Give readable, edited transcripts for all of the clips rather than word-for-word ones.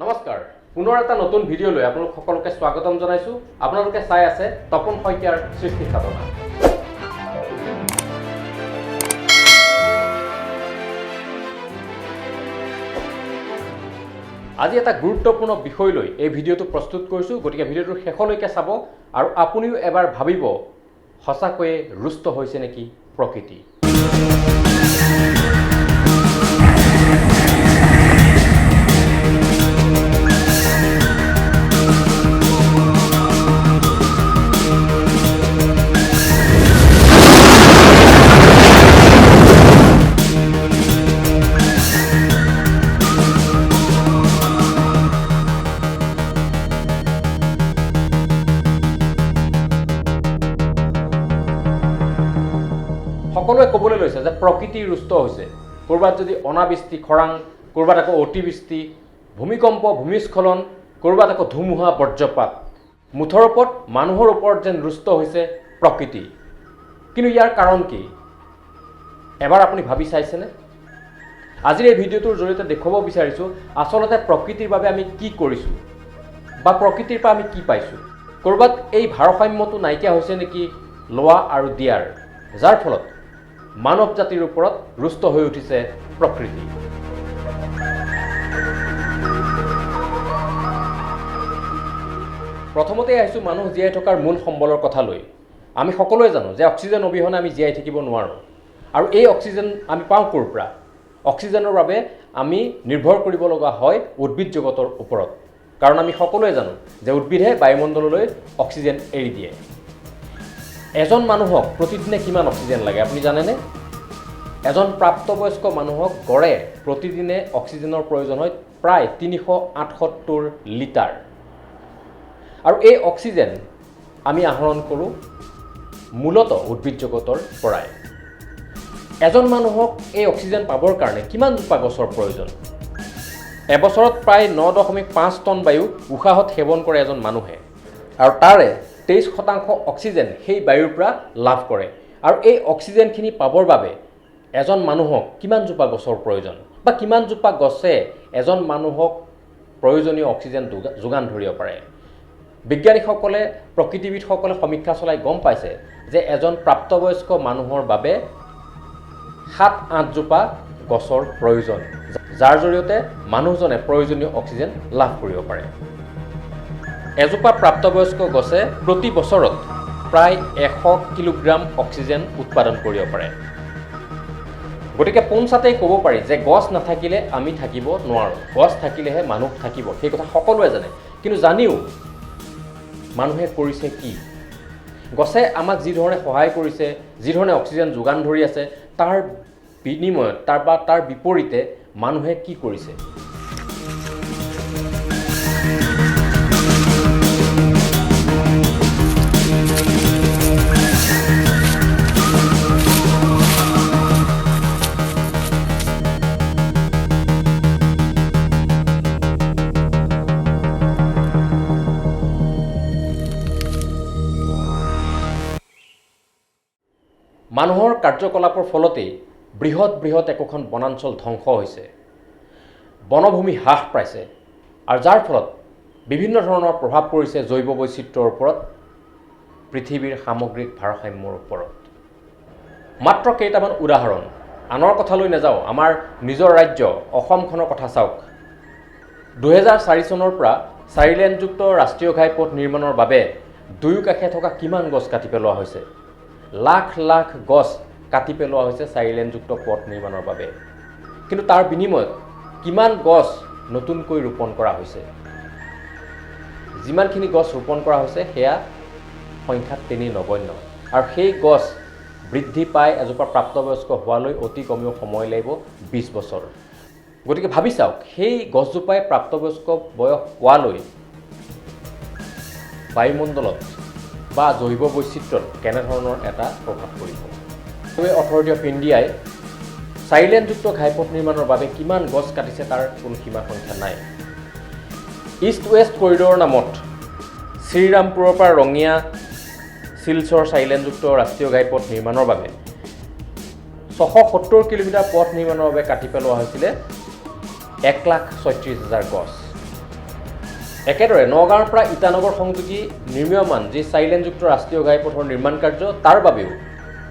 নমস্কাৰ পুনৰ এটা নতুন ভিডিঅ' লৈ আপোনালোক সকলোকে স্বাগতম জনাইছো আপোনালোকে চাই আছে তপন শইকীয়াৰ সৃষ্টি সাধনা আজি এটা গুৰুত্বপূৰ্ণ বিষয় লৈ এই ভিডিঅ'টো প্ৰস্তুত কৰিছো গতিকে ভিডিঅ'টো শেষলৈকে চাব আৰু আপুনিও এবাৰ ভাবিব সঁচাকৈয়ে ৰুষ্ট হৈছে নেকি প্ৰকৃতি সকলোৱে ক'বলৈ লৈছে যে প্ৰকৃতি ৰুষ্ট হৈছে কৰবাত যদি অনাবৃষ্টি খৰাং কৰবাত আকৌ অতিবৃষ্টি ভূমিকম্প ভূমিস্খলন কৰবাত আকৌ ধুমুহা বজ্ৰপাত মুঠৰ ওপৰত মানুহৰ ওপৰত যেন ৰুষ্ট হৈছে প্ৰকৃতি কিন্তু ইয়াৰ কাৰণ কি এবাৰ আপুনি ভাবি চাইছেনে আজিৰ এই ভিডিঅ'টোৰ জৰিয়তে দেখুৱাব বিচাৰিছো আচলতে প্ৰকৃতিৰ বাবে আমি কি কৰিছো বা প্ৰকৃতিৰ পৰা আমি কি পাইছো কৰবাত এই ভাৰসাম্যটো নাইকিয়া হৈছে নেকি লোৱা আৰু দিয়াৰ যাৰ ফলত মানৱ জাতিৰ ওপৰত ৰুষ্ট হৈ উঠিছে প্ৰকৃতি প্ৰথমতে আহিছো মানুহ জীয়াই থকাৰ মূল সম্বলৰ কথা লৈ আমি সকলোৱে জানো যে অক্সিজেন অবিহনে আমি জীয়াই থাকিব নোৱাৰো আৰু এই অক্সিজেন আমি পাওঁ ক'ৰ পৰা অক্সিজেনৰ বাবে আমি নিৰ্ভৰ কৰিব লগা হয় উদ্ভিদ জগতৰ ওপৰত কাৰণ আমি সকলোৱে জানো যে উদ্ভিদে বায়ুমণ্ডললৈ অক্সিজেন এৰি দিয়ে এজন মানুহক প্ৰতিদিনে কিমান অক্সিজেন লাগে আপুনি জানেনে এজন প্ৰাপ্তবয়স্ক মানুহক গড়ে প্ৰতিদিনে অক্সিজেনৰ প্ৰয়োজন হয় প্ৰায় 378 লিটাৰ আৰু এই অক্সিজেন আমি আহৰণ কৰোঁ মূলতঃ উদ্ভিদ জগতৰ পৰাই এজন মানুহক এই অক্সিজেন পাবৰ কাৰণে কিমান জোপা গছৰ প্ৰয়োজন এবছৰত প্ৰায় 9.5 টন বায়ু উশাহত সেৱন কৰে এজন মানুহে আৰু তাৰে 23% অক্সিজেন সেই বায়ুৰ পৰা লাভ কৰে আৰু এই অক্সিজেনখিনি পাবৰ বাবে এজন মানুহক কিমান জোপা গছৰ প্ৰয়োজন বা কিমান জোপা গছে এজন মানুহক প্ৰয়োজনীয় অক্সিজেন যোগান ধৰিব পাৰে বিজ্ঞানীসকলে প্ৰকৃতিবিদসকলে সমীক্ষা চলাই গম পাইছে যে এজন প্ৰাপ্তবয়স্ক মানুহৰ বাবে 7-8 জোপা গছৰ প্ৰয়োজন যাৰ জৰিয়তে মানুহজনে প্ৰয়োজনীয় অক্সিজেন লাভ কৰিব পাৰে এজোপা প্ৰাপ্তবয়স্ক গছে প্ৰতি বছৰত প্ৰায় 100 কিলোগ্ৰাম অক্সিজেন উৎপাদন কৰিব পাৰে গতিকে পোনছাতেই ক'ব পাৰি যে গছ নাথাকিলে আমি থাকিব নোৱাৰোঁ গছ থাকিলেহে মানুহ থাকিব সেই কথা সকলোৱে জানে কিন্তু জানিও মানুহে কৰিছে কি গছে আমাক যি ধৰণে সহায় কৰিছে যি ধৰণে অক্সিজেন যোগান ধৰি আছে তাৰ বিনিময়ত তাৰ বিপৰীতে মানুহে কি কৰিছে মানুহৰ কাৰ্যকলাপৰ ফলতেই বৃহৎ একোখন বনাঞ্চল ধ্বংস হৈছে বনভূমি হ্ৰাস পাইছে আৰু যাৰ ফলত বিভিন্ন ধৰণৰ প্ৰভাৱ পৰিছে জৈৱ বৈচিত্ৰ্যৰ ওপৰত পৃথিৱীৰ সামগ্ৰিক ভাৰসাম্যৰ ওপৰত মাত্ৰ কেইটামান উদাহৰণ আনৰ কথালৈ নাযাওঁ আমাৰ নিজৰ ৰাজ্য অসমখনৰ কথা চাওক 2004 চনৰ পৰা 4 লেনযুক্ত ৰাষ্ট্ৰীয় ঘাইপথ নিৰ্মাণৰ বাবে দুয়োকাষে থকা কিমান গছ কাটি পেলোৱা হৈছে লাখ গছ কাটি পেলোৱা হৈছে 4 লেনযুক্ত পথ নিৰ্মাণৰ বাবে কিন্তু তাৰ বিনিময়ত কিমান গছ নতুনকৈ ৰোপণ কৰা হৈছে যিমানখিনি গছ ৰোপণ কৰা হৈছে সেয়া সংখ্যাত তেনেই নগণ্য আৰু সেই গছ বৃদ্ধি পাই এজোপা প্ৰাপ্তবয়স্ক হোৱালৈ অতি কমেও সময় লাগিব 20 বছৰ গতিকে ভাবি চাওক সেই গছজোপাই প্ৰাপ্তবয়স্ক বয়স হোৱালৈ বায়ুমণ্ডলত বা জৈৱ বৈচিত্ৰ্যত কেনেধৰণৰ এটা প্ৰভাৱ পৰিব অথৰিটি অফ ইণ্ডিয়াই 4 লেনযুক্ত ঘাইপথ নিৰ্মাণৰ বাবে কিমান গছ কাটিছে তাৰ কোনো সীমা সংখ্যা নাই ইষ্ট ৱেষ্ট কৰিডৰৰ নামত শ্ৰীৰামপুৰৰ পৰা ৰঙিয়া শিলচৰ 4 লেনযুক্ত ৰাষ্ট্ৰীয় ঘাইপথ নিৰ্মাণৰ বাবে 670 কিলোমিটাৰ পথ নিৰ্মাণৰ বাবে কাটি পেলোৱা হৈছিলে 1,36,000 গছ একেদৰে নগাঁৱৰ পৰা ইটানগৰ সংযোগী নিৰ্মীয়মান যি 4 লেনযুক্ত ৰাষ্ট্ৰীয় ঘাইপথৰ নিৰ্মাণ কাৰ্য তাৰ বাবেও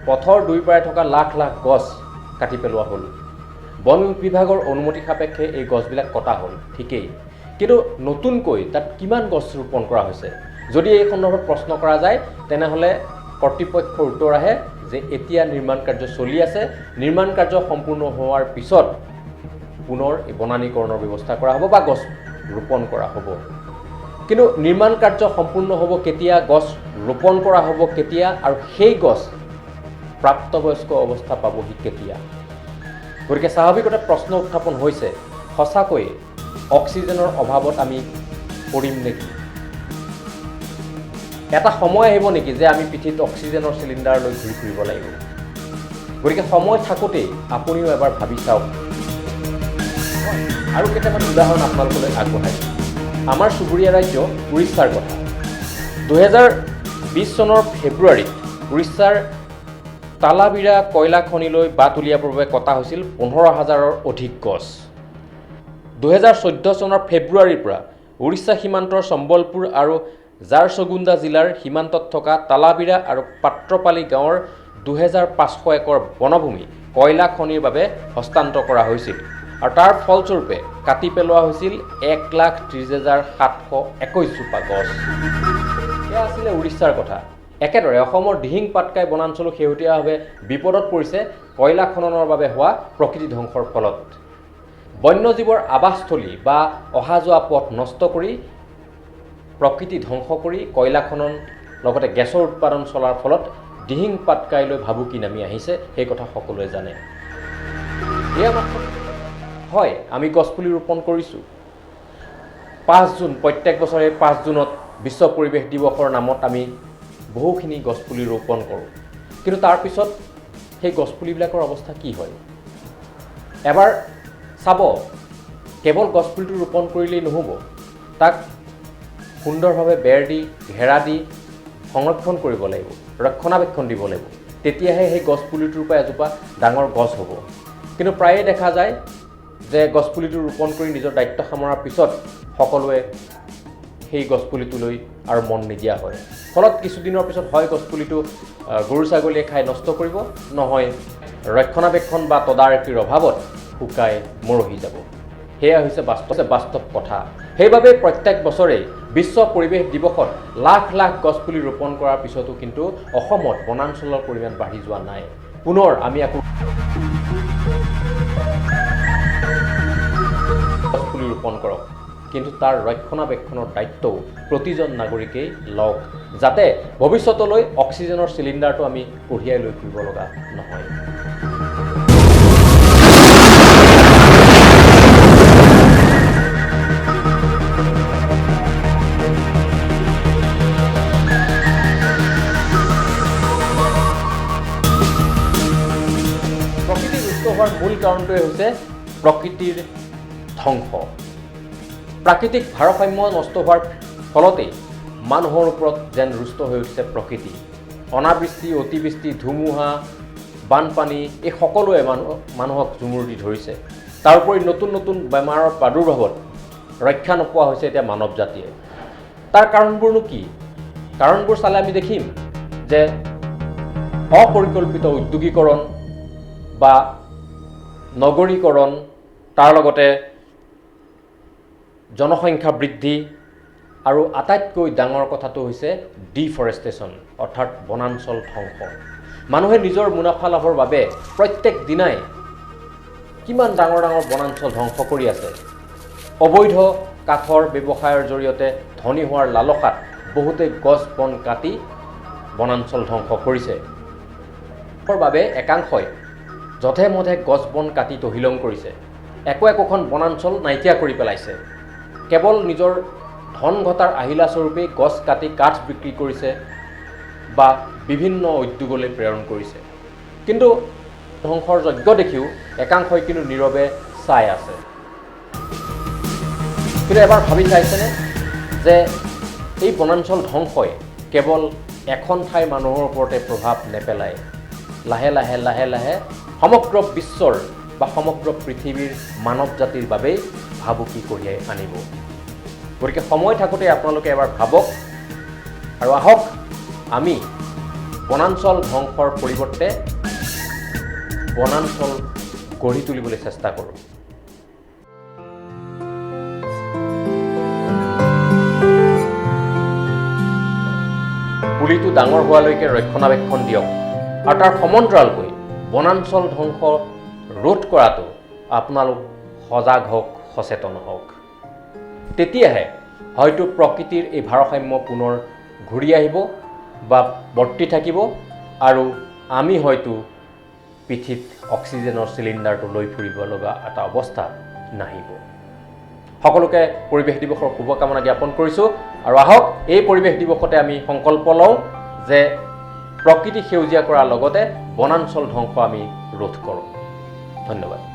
পথৰ দুয়োপাৰে থকা লাখ লাখ গছ কাটি পেলোৱা হ'ল। বন বিভাগৰ অনুমতি সাপেক্ষে এই গছবিলাক কটা হ'ল ঠিকেই, কিন্তু নতুনকৈ তাত কিমান গছ ৰোপণ কৰা হৈছে যদি এই সন্দৰ্ভত প্ৰশ্ন কৰা যায় তেনেহ'লে কৰ্তৃপক্ষৰ উত্তৰ আহে যে এতিয়া নিৰ্মাণ কাৰ্য চলি আছে, নিৰ্মাণ কাৰ্য সম্পূৰ্ণ হোৱাৰ পিছত পুনৰ এই বনানীকৰণৰ ব্যৱস্থা কৰা হ'ব বা গছ ৰোপণ কৰা হ'ব। কিন্তু নিৰ্মাণ কাৰ্য সম্পূৰ্ণ হ'ব কেতিয়া, গছ ৰোপণ কৰা হ'ব কেতিয়া আৰু সেই গছ প্ৰাপ্তবয়স্ক অৱস্থা পাবহি কেতিয়া? গতিকে স্বাভাৱিকতে প্ৰশ্ন উত্থাপন হৈছে, সঁচাকৈ অক্সিজেনৰ অভাৱত আমি পৰিম নেকি? এটা সময় আহিব নেকি যে আমি পিঠিত অক্সিজেনৰ চিলিণ্ডাৰ লৈ ঘূৰি ফুৰিব লাগিব? গতিকে সময় থাকোঁতেই আপুনিও এবাৰ ভাবি চাওক। আৰু কেইটামান উদাহৰণ আপোনালোকলৈ আগবঢ়াইছোঁ। আমাৰ চুবুৰীয়া ৰাজ্য উৰিষ্যাৰ কথা। 2020 চনৰ ফেব্ৰুৱাৰীত উৰিষ্যাৰ তালাবিৰা কয়লা খনিলৈ বাট উলিয়াবৰ বাবে কটা হৈছিল 15,000ৰ অধিক গছ। 2014 চনৰ ফেব্ৰুৱাৰীৰ পৰা উৰিষ্যা সীমান্তৰ সম্বলপুৰ আৰু ঝাৰসুগুডা জিলাৰ সীমান্তত থকা তালাবিৰা আৰু পাত্ৰপালি গাঁৱৰ 2500 একৰ বনভূমি কয়লা খনিৰ বাবে হস্তান্তৰ কৰা হৈছিল আৰু তাৰ ফলস্বৰূপে কাটি পেলোৱা হৈছিল 1,30,721 জোপা গছ। এয়া আছিলে উৰিষ্যাৰ কথা। একেদৰে অসমৰ দিহিং পাটকাই বনাঞ্চলো শেহতীয়াভাৱে বিপদত পৰিছে কয়লা খননৰ বাবে হোৱা প্ৰকৃতি ধ্বংসৰ ফলত। বন্যজীৱৰ আৱাসস্থলী বা অহা যোৱা পথ নষ্ট কৰি প্ৰকৃতি ধ্বংস কৰি কয়লা খনন লগতে গেছৰ উৎপাদন চলাৰ ফলত দিহিং পাটকাইলৈ ভাবুকি নামি আহিছে, সেই কথা সকলোৱে জানে। এয়া মাত্ৰ হয়, আমি গছপুলি ৰোপণ কৰিছোঁ। 5 জুন প্ৰত্যেক বছৰে 5 জুনত বিশ্ব পৰিৱেশ দিৱসৰ নামত আমি বহুখিনি গছপুলি ৰোপণ কৰোঁ, কিন্তু তাৰপিছত সেই গছপুলিবিলাকৰ অৱস্থা কি হয়? এবাৰ চাব, কেৱল গছপুলিটো ৰোপণ কৰিলেই নহ'ব, তাক সুন্দৰভাৱে বেৰ দি ঘেৰা দি সংৰক্ষণ কৰিব লাগিব, ৰক্ষণাবেক্ষণ দিব লাগিব, তেতিয়াহে সেই গছপুলিটোৰ পৰা এজোপা ডাঙৰ গছ হ'ব। কিন্তু প্ৰায়ে দেখা যায় যে গছপুলিটো ৰোপণ কৰি নিজৰ দায়িত্ব সামৰাৰ পিছত সকলোৱে সেই গছপুলিটোলৈ আৰু মন নিদিয়া হয়। ফলত কিছুদিনৰ পিছত হয় গছপুলিটো গৰু ছাগলীয়ে খাই নষ্ট কৰিব, নহয় ৰক্ষণাবেক্ষণ বা তদাৰকীৰ অভাৱত শুকাই মৰহি যাব। সেয়া হৈছে বাস্তৱ কথা। সেইবাবে প্ৰত্যেক বছৰেই বিশ্ব পৰিৱেশ দিৱসত লাখ লাখ গছপুলি ৰোপণ কৰাৰ পিছতো কিন্তু অসমত বনাঞ্চলৰ পৰিমাণ বাঢ়ি যোৱা নাই। পুনৰ আমি আকৌ গছপুলি ৰোপণ কৰক, কিন্তু তাৰ ৰক্ষণাবেক্ষণৰ দায়িত্বও প্ৰতিজন নাগৰিকেই লওক, যাতে ভৱিষ্যতলৈ অক্সিজেনৰ চিলিণ্ডাৰটো আমি কঢ়িয়াই লৈ ফুৰিব লগা নহয়। প্ৰকৃতি ৰুষ্ট হোৱাৰ মূল কাৰণটোৱে হৈছে প্ৰকৃতিৰ ধ্বংস। প্ৰাকৃতিক ভাৰসাম্য নষ্ট হোৱাৰ ফলতেই মানুহৰ ওপৰত যেন ৰুষ্ট হৈ উঠিছে প্ৰকৃতি। অনাবৃষ্টি, অতিবৃষ্টি, ধুমুহা, বানপানী এই সকলোৱে মানুহক জুমুৰ দি ধৰিছে। তাৰোপৰি নতুন নতুন বেমাৰৰ প্ৰাদুৰ্ভাৱত ৰক্ষা নোপোৱা হৈছে এতিয়া মানৱ জাতিয়ে। তাৰ কাৰণবোৰনো কি? কাৰণবোৰ চালে আমি দেখিম যে অপৰিকল্পিত উদ্যোগীকৰণ বা নগৰীকৰণ, তাৰ লগতে জনসংখ্যা বৃদ্ধি আৰু আটাইতকৈ ডাঙৰ কথাটো হৈছে ডিফৰেষ্টেশ্যন, অৰ্থাৎ বনাঞ্চল ধ্বংস। মানুহে নিজৰ মুনাফা লাভৰ বাবে প্ৰত্যেক দিনাই কিমান ডাঙৰ ডাঙৰ বনাঞ্চল ধ্বংস কৰি আছে। অবৈধ কাঠৰ ব্যৱসায়ৰ জৰিয়তে ধনী হোৱাৰ লালসাত বহুতে গছ বন কাটি বনাঞ্চল ধ্বংস কৰিছে। তাৰ বাবে একাংশই যধে মধে গছ বন কাটি তহিলং কৰিছে, একোখন বনাঞ্চল নাইকিয়া কৰি পেলাইছে। কেৱল নিজৰ ধন ঘটাৰ আহিলাস্বৰূপেই গছ কাটি কাঠ বিক্ৰী কৰিছে বা বিভিন্ন উদ্যোগলৈ প্ৰেৰণ কৰিছে। কিন্তু ধ্বংসৰ যজ্ঞ দেখিও একাংশই কিন্তু নীৰৱে চাই আছে। কিন্তু এবাৰ ভাবি চাইছেনে যে এই বনাঞ্চল ধ্বংসই কেৱল এখন ঠাইৰ মানুহৰ ওপৰতে প্ৰভাৱ নেপেলায়, লাহে লাহে লাহে লাহে সমগ্ৰ বিশ্বৰ বা সমগ্ৰ পৃথিৱীৰ মানৱ জাতিৰ বাবেই ভাবুকি কঢ়িয়াই আনিব। গতিকে সময় থাকোঁতে আপোনালোকে এবাৰ ভাবক আৰু আহক আমি বনাঞ্চল ধ্বংসৰ পৰিৱৰ্তে বনাঞ্চল গঢ়ি তুলিবলৈ চেষ্টা কৰোঁ। পুলিটো ডাঙৰ হোৱালৈকে ৰক্ষণাবেক্ষণ দিয়ক আৰু তাৰ সমান্তৰালকৈ বনাঞ্চল ধ্বংস ৰোধ কৰাটো আপোনালোক সজাগ হওক, সচেতন হওক। তেতিয়াহে হয়তো প্ৰকৃতিৰ এই ভাৰসাম্য পুনৰ ঘূৰি আহিব বা বৰ্তি থাকিব আৰু আমি হয়তো পৃথিৱীত অক্সিজেনৰ চিলিণ্ডাৰটো লৈ ফুৰিব লগা এটা অৱস্থা নাহিব। সকলোকে পৰিৱেশ দিৱসৰ শুভকামনা জ্ঞাপন কৰিছোঁ আৰু আহক এই পৰিৱেশ দিৱসতে আমি সংকল্প লওঁ যে প্ৰকৃতি সেউজীয়া কৰাৰ লগতে বনাঞ্চল ধ্বংস আমি ৰোধ কৰোঁ। ধন্যবাদ।